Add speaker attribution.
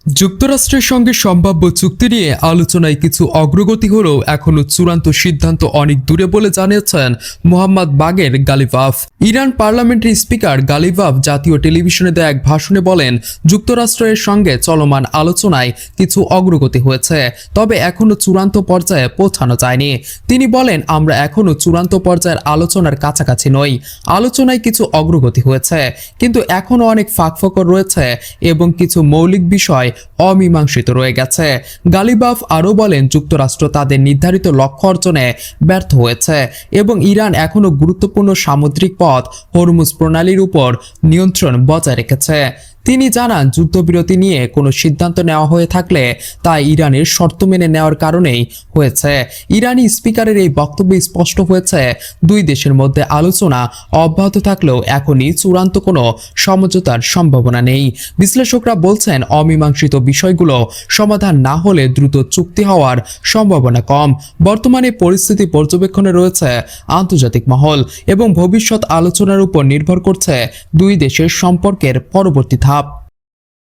Speaker 1: যুক্তরাষ্ট্রের সঙ্গে সম্ভাব্য চুক্তি নিয়ে আলোচনায় কিছু অগ্রগতি হলেও এখনও চূড়ান্ত সিদ্ধান্ত অনেক দূরে বলে জানিয়েছেন মোহাম্মদ বাগের গালিভাফ। ইরান পার্লামেন্টের স্পিকার গালিভাফ জাতীয় টেলিভিশনে দেয়া এক ভাষণে বলেন, যুক্তরাষ্ট্রের সঙ্গে চলমান আলোচনায় কিছু অগ্রগতি হয়েছে, তবে এখনও চূড়ান্ত পর্যায়ে পৌঁছানো যায়নি। তিনি বলেন, আমরা এখনও চূড়ান্ত পর্যায়ের আলোচনার কাছাকাছি নই। আলোচনায় কিছু অগ্রগতি হয়েছে, কিন্তু এখনও অনেক ফাঁকফোকর রয়েছে এবং কিছু মৌলিক বিষয় অমীমাংসিত রয়ে গেছে। গালিভাফ আরও বলেন, যুক্তরাষ্ট্র তাদের নির্ধারিত লক্ষ্য অর্জনে ব্যর্থ হয়েছে এবং ইরান এখনও গুরুত্বপূর্ণ সামুদ্রিক পথ হরমুজ প্রণালীর উপর নিয়ন্ত্রণ বজায় রেখেছে। তিনি জানান, যুদ্ধবিরতি নিয়ে কোনো সিদ্ধান্ত নেওয়া হয়ে থাকলে তা ইরানের শর্ত মেনে নেওয়ার কারণেই হয়েছে। ইরানি স্পিকারের এই বক্তব্যে স্পষ্ট হয়েছে, দুই দেশের মধ্যে আলোচনা অব্যাহত থাকলেও এখনই চূড়ান্ত কোনো সমঝোতার সম্ভাবনা নেই। বিশ্লেষকরা বলছেন, অমীমাংসিত বিষয়গুলো সমাধান না হলে দ্রুত চুক্তি হওয়ার সম্ভাবনা কম। বর্তমানে পরিস্থিতি পর্যবেক্ষণে রয়েছে আন্তর্জাতিক মহল এবং ভবিষ্যৎ আলোচনার উপর নির্ভর করছে দুই দেশের সম্পর্কের পরবর্তী ধাপ।